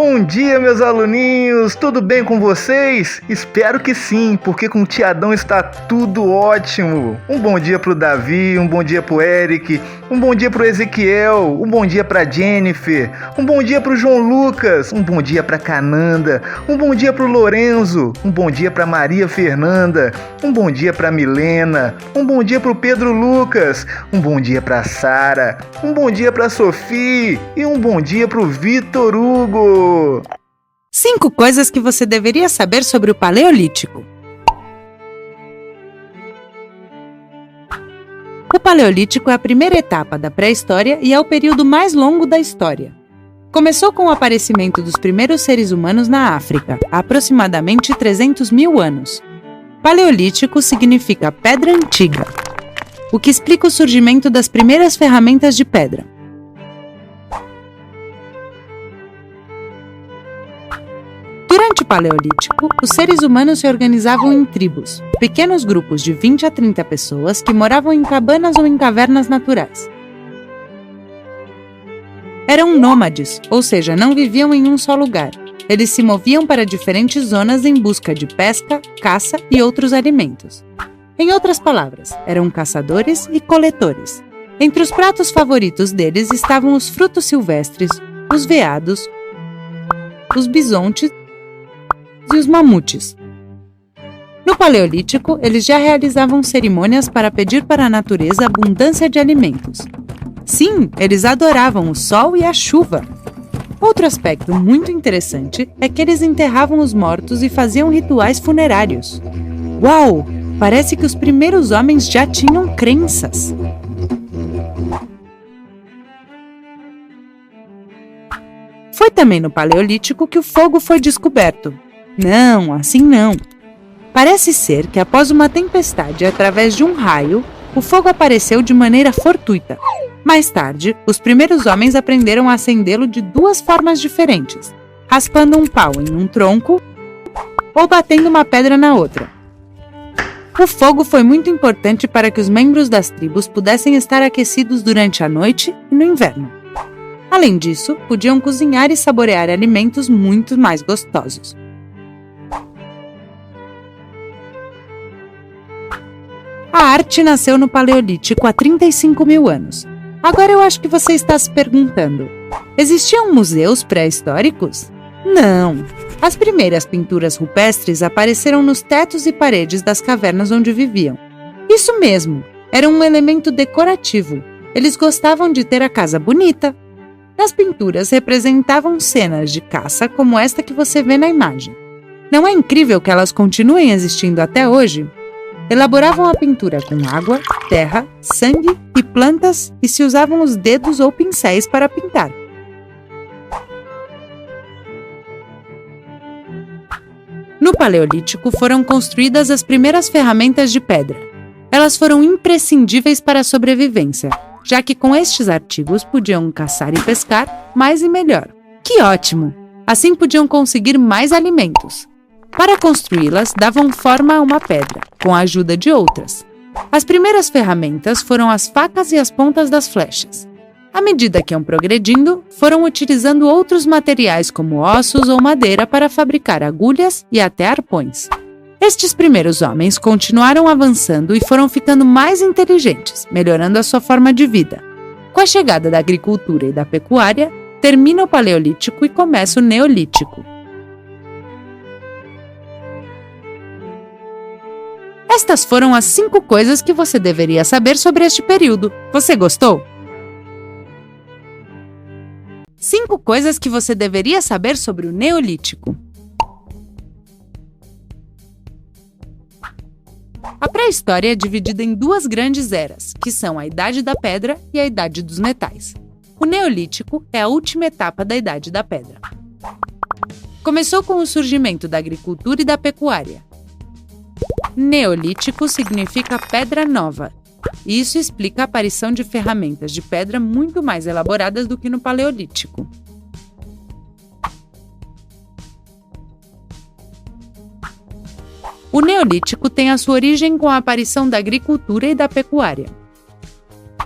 Bom dia, meus aluninhos! Tudo bem com vocês? Espero que sim, porque com o Tiadão está tudo ótimo. Um bom dia pro Davi, um bom dia pro Eric, um bom dia pro Ezequiel, um bom dia pra Jennifer, um bom dia pro João Lucas, um bom dia pra Cananda, um bom dia pro Lorenzo, um bom dia pra Maria Fernanda, um bom dia pra Milena, um bom dia pro Pedro Lucas, um bom dia pra Sara, um bom dia pra Sofia e um bom dia pro Vitor Hugo. 5 coisas que você deveria saber sobre o Paleolítico. O Paleolítico é a primeira etapa da pré-história e é o período mais longo da história. Começou com o aparecimento dos primeiros seres humanos na África, há aproximadamente 300 mil anos. Paleolítico significa pedra antiga, o que explica o surgimento das primeiras ferramentas de pedra. Durante o Paleolítico, os seres humanos se organizavam em tribos, pequenos grupos de 20 a 30 pessoas que moravam em cabanas ou em cavernas naturais. Eram nômades, ou seja, não viviam em um só lugar. Eles se moviam para diferentes zonas em busca de pesca, caça e outros alimentos. Em outras palavras, eram caçadores e coletores. Entre os pratos favoritos deles estavam os frutos silvestres, os veados, os bisontes e os mamutes. No Paleolítico, eles já realizavam cerimônias para pedir para a natureza abundância de alimentos. Sim, eles adoravam o sol e a chuva. Outro aspecto muito interessante é que eles enterravam os mortos e faziam rituais funerários. Uau! Parece que os primeiros homens já tinham crenças. Foi também no Paleolítico que o fogo foi descoberto. Não, assim não. Parece ser que após uma tempestade através de um raio, o fogo apareceu de maneira fortuita. Mais tarde, os primeiros homens aprenderam a acendê-lo de 2 formas diferentes, raspando um pau em um tronco ou batendo uma pedra na outra. O fogo foi muito importante para que os membros das tribos pudessem estar aquecidos durante a noite e no inverno. Além disso, podiam cozinhar e saborear alimentos muito mais gostosos. A arte nasceu no Paleolítico há 35 mil anos. Agora eu acho que você está se perguntando: existiam museus pré-históricos? Não! As primeiras pinturas rupestres apareceram nos tetos e paredes das cavernas onde viviam. Isso mesmo! Era um elemento decorativo. Eles gostavam de ter a casa bonita. As pinturas representavam cenas de caça como esta que você vê na imagem. Não é incrível que elas continuem existindo até hoje? Elaboravam a pintura com água, terra, sangue e plantas e se usavam os dedos ou pincéis para pintar. No Paleolítico foram construídas as primeiras ferramentas de pedra. Elas foram imprescindíveis para a sobrevivência, já que com estes artigos podiam caçar e pescar mais e melhor. Que ótimo! Assim podiam conseguir mais alimentos. Para construí-las, davam forma a uma pedra, com a ajuda de outras. As primeiras ferramentas foram as facas e as pontas das flechas. À medida que iam progredindo, foram utilizando outros materiais como ossos ou madeira para fabricar agulhas e até arpões. Estes primeiros homens continuaram avançando e foram ficando mais inteligentes, melhorando a sua forma de vida. Com a chegada da agricultura e da pecuária, termina o Paleolítico e começa o Neolítico. Estas foram as 5 coisas que você deveria saber sobre este período. Você gostou? 5 coisas que você deveria saber sobre o Neolítico. A pré-história é dividida em 2 grandes eras, que são a Idade da Pedra e a Idade dos Metais. O Neolítico é a última etapa da Idade da Pedra. Começou com o surgimento da agricultura e da pecuária. Neolítico significa pedra nova. Isso explica a aparição de ferramentas de pedra muito mais elaboradas do que no Paleolítico. O Neolítico tem a sua origem com a aparição da agricultura e da pecuária.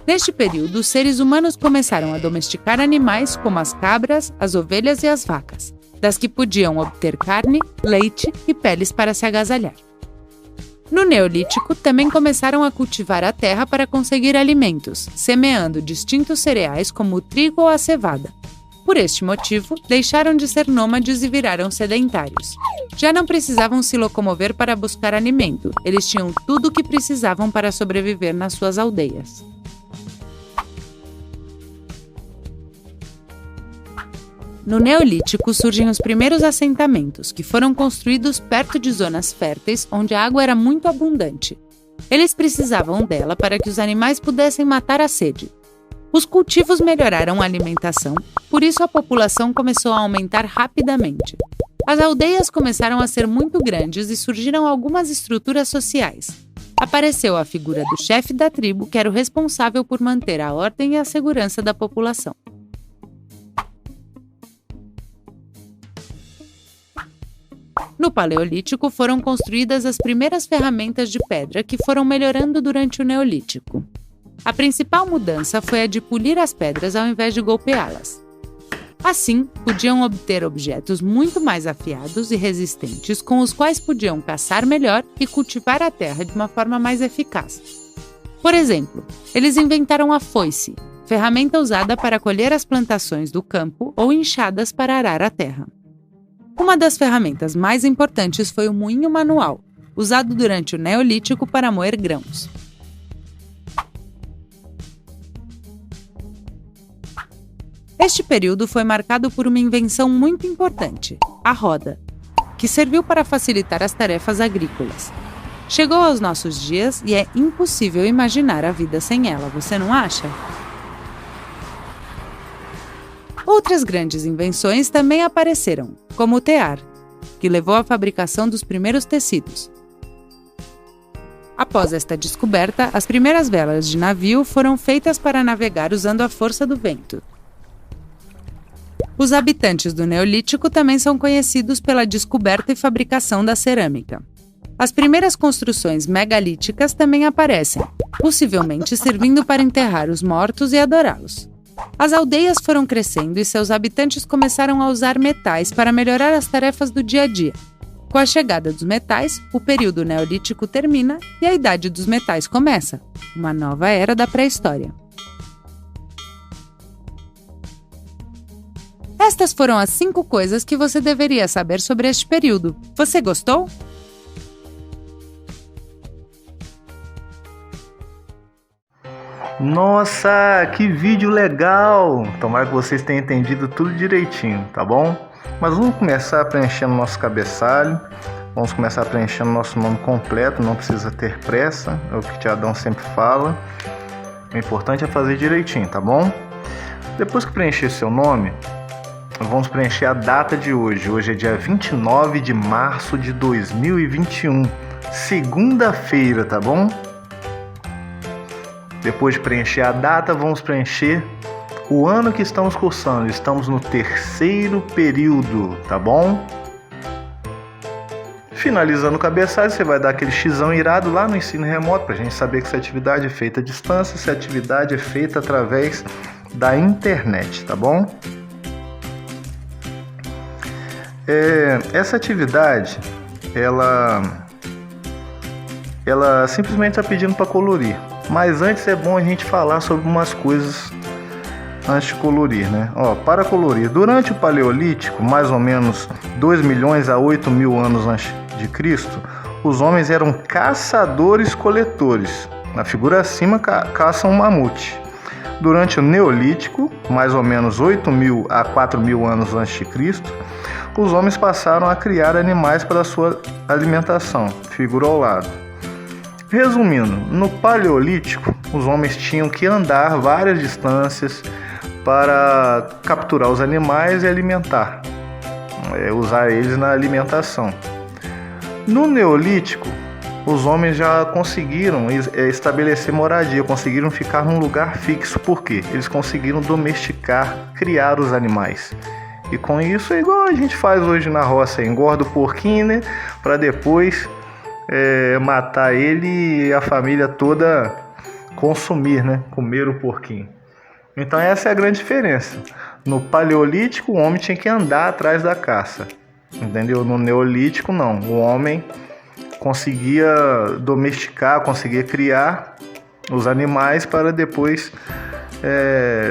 Neste período, os seres humanos começaram a domesticar animais como as cabras, as ovelhas e as vacas. das que podiam obter carne, leite e peles para se agasalhar. No Neolítico, também começaram a cultivar a terra para conseguir alimentos, semeando distintos cereais como o trigo ou a cevada. Por este motivo, deixaram de ser nômades e viraram sedentários. Já não precisavam se locomover para buscar alimento, eles tinham tudo o que precisavam para sobreviver nas suas aldeias. No Neolítico surgem os primeiros assentamentos, que foram construídos perto de zonas férteis onde a água era muito abundante. Eles precisavam dela para que os animais pudessem matar a sede. Os cultivos melhoraram a alimentação, por isso a população começou a aumentar rapidamente. As aldeias começaram a ser muito grandes e surgiram algumas estruturas sociais. Apareceu a figura do chefe da tribo, que era o responsável por manter a ordem e a segurança da população. No Paleolítico foram construídas as primeiras ferramentas de pedra que foram melhorando durante o Neolítico. A principal mudança foi a de polir as pedras ao invés de golpeá-las. Assim, podiam obter objetos muito mais afiados e resistentes com os quais podiam caçar melhor e cultivar a terra de uma forma mais eficaz. Por exemplo, eles inventaram a foice, ferramenta usada para colher as plantações do campo ou enxadas para arar a terra. Uma das ferramentas mais importantes foi o moinho manual, usado durante o Neolítico para moer grãos. Este período foi marcado por uma invenção muito importante, a roda, que serviu para facilitar as tarefas agrícolas. Chegou aos nossos dias e é impossível imaginar a vida sem ela, você não acha? Outras grandes invenções também apareceram, como o tear, que levou à fabricação dos primeiros tecidos. Após esta descoberta, as primeiras velas de navio foram feitas para navegar usando a força do vento. Os habitantes do Neolítico também são conhecidos pela descoberta e fabricação da cerâmica. As primeiras construções megalíticas também aparecem, possivelmente servindo para enterrar os mortos e adorá-los. As aldeias foram crescendo e seus habitantes começaram a usar metais para melhorar as tarefas do dia a dia. Com a chegada dos metais, o período neolítico termina e a idade dos metais começa, uma nova era da pré-história. Estas foram as 5 coisas que você deveria saber sobre este período. Você gostou? Nossa, que vídeo legal! Tomara que vocês tenham entendido tudo direitinho, tá bom? Mas vamos começar preenchendo nosso cabeçalho, vamos começar preenchendo nosso nome completo, não precisa ter pressa, é o que o Tiadão sempre fala. O importante é fazer direitinho, tá bom? Depois que preencher seu nome, vamos preencher a data de hoje. Hoje é dia 29 de março de 2021, segunda-feira, tá bom? Depois de preencher a data, vamos preencher o ano que estamos cursando. Estamos no 3º período, tá bom? Finalizando o cabeçalho, você vai dar aquele xizão irado lá no ensino remoto para a gente saber que essa atividade é feita à distância, se a atividade é feita através da internet, tá bom? Essa atividade, ela simplesmente está pedindo para colorir. Mas antes é bom a gente falar sobre umas coisas antes de colorir, né? Para colorir, durante o Paleolítico, mais ou menos 2 milhões a 8 mil anos antes de Cristo, os homens eram caçadores-coletores. Na figura acima, caçam um mamute. Durante o Neolítico, mais ou menos 8 mil a 4 mil anos antes de Cristo, os homens passaram a criar animais para sua alimentação, figura ao lado. Resumindo, no Paleolítico, os homens tinham que andar várias distâncias para capturar os animais e alimentar, usar eles na alimentação. No Neolítico, os homens já conseguiram estabelecer moradia, conseguiram ficar num lugar fixo. Por quê? Eles conseguiram domesticar, criar os animais. E com isso é igual a gente faz hoje na roça, engorda o porquinho, né? Para depois matar ele e a família toda consumir, né? Comer o porquinho. Então essa é a grande diferença. No Paleolítico, o homem tinha que andar atrás da caça, entendeu? No Neolítico, não. O homem conseguia domesticar, conseguia criar os animais para depois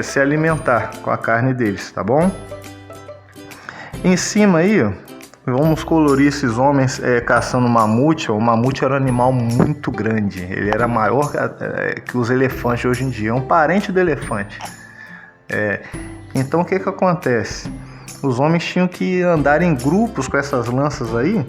se alimentar com a carne deles, tá bom? Em cima aí, ó, vamos colorir esses homens caçando mamute. O mamute era um animal muito grande, ele era maior que os elefantes hoje em dia, é um parente do elefante. Então o que acontece? Os homens tinham que andar em grupos com essas lanças aí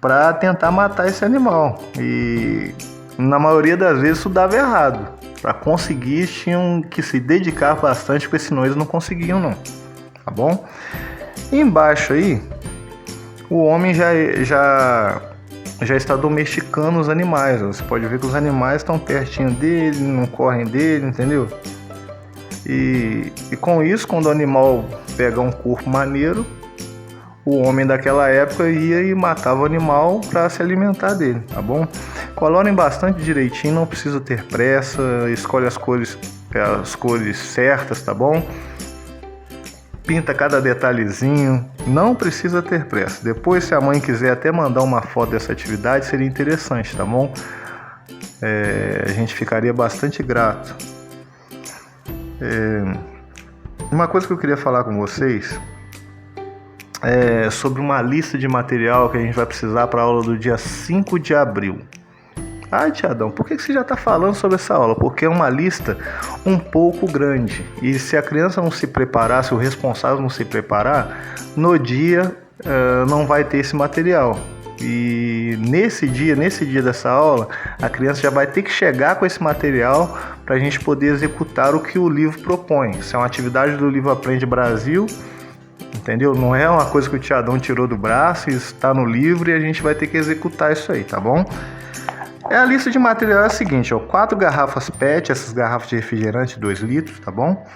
para tentar matar esse animal, e na maioria das vezes isso dava errado. Para conseguir, tinham que se dedicar bastante, porque senão eles não conseguiam não, tá bom? Embaixo aí, o homem já está domesticando os animais. Você pode ver que os animais estão pertinho dele, não correm dele, entendeu? E com isso, quando o animal pega um corpo maneiro, o homem daquela época ia e matava o animal para se alimentar dele, tá bom? Colorem bastante direitinho, não precisa ter pressa, escolhe as cores certas, tá bom? Pinta cada detalhezinho, não precisa ter pressa. Depois, se a mãe quiser até mandar uma foto dessa atividade, seria interessante, tá bom? A gente ficaria bastante grato. Uma coisa que eu queria falar com vocês é sobre uma lista de material que a gente vai precisar para a aula do dia 5 de abril. Ah, Tiadão, por que você já está falando sobre essa aula? Porque é uma lista um pouco grande. E se a criança não se preparar, se o responsável não se preparar, no dia não vai ter esse material. E nesse dia dessa aula, a criança já vai ter que chegar com esse material para a gente poder executar o que o livro propõe. Isso é uma atividade do livro Aprende Brasil, entendeu? Não é uma coisa que o Tiadão tirou do braço, isso está no livro e a gente vai ter que executar isso aí, tá bom? A lista de material é a seguinte, 4 garrafas PET, essas garrafas de refrigerante 2 litros, tá bom?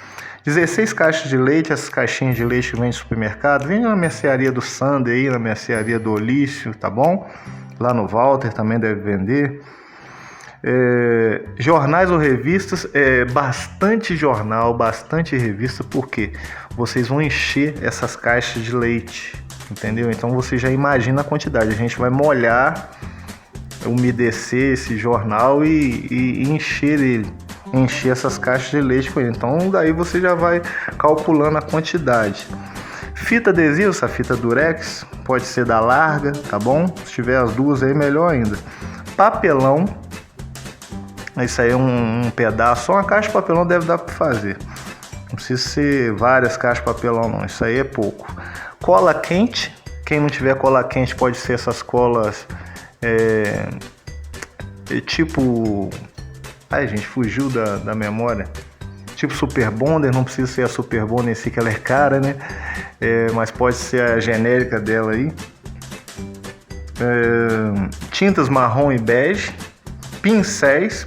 16 caixas de leite, essas caixinhas de leite que vem no supermercado, vem na mercearia do Sander aí, na mercearia do Olício, tá bom? Lá no Walter também deve vender. Jornais ou revistas, bastante jornal, bastante revista, porque vocês vão encher essas caixas de leite, entendeu? Então você já imagina a quantidade, a gente vai molhar, umedecer esse jornal e encher essas caixas de leite com ele. Então daí você já vai calculando a quantidade. Fita adesiva, essa fita durex, pode ser da larga, tá bom? Se tiver as duas aí, melhor ainda. Papelão, isso aí é um pedaço, só uma caixa de papelão deve dar para fazer. Não precisa ser várias caixas de papelão não, isso aí é pouco. Cola quente, quem não tiver cola quente pode ser essas colas tipo... Ai, gente, fugiu da memória. Tipo Super Bonder, não precisa ser a Super Bonder em si, que ela é cara, né? Mas pode ser a genérica dela aí. Tintas marrom e bege. Pincéis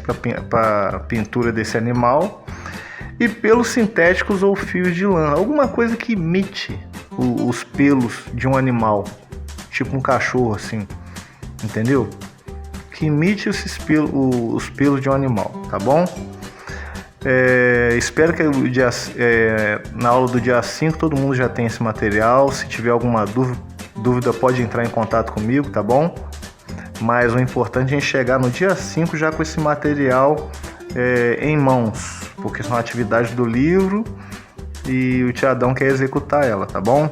para pintura desse animal. E pelos sintéticos ou fios de lã. Alguma coisa que imite os pelos de um animal. Tipo um cachorro, assim. Entendeu? Que imite os pelos de um animal, tá bom? Espero que na aula do dia 5 todo mundo já tenha esse material. Se tiver alguma dúvida pode entrar em contato comigo, tá bom? Mas o importante é a gente chegar no dia 5 já com esse material em mãos, porque são atividades do livro e o Tiadão quer executar ela, tá bom?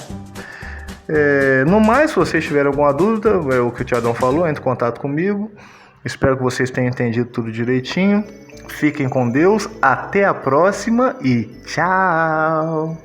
No mais, se vocês tiverem alguma dúvida, é o que o Tiadão falou, entre em contato comigo. Espero que vocês tenham entendido tudo direitinho. Fiquem com Deus, até a próxima e tchau!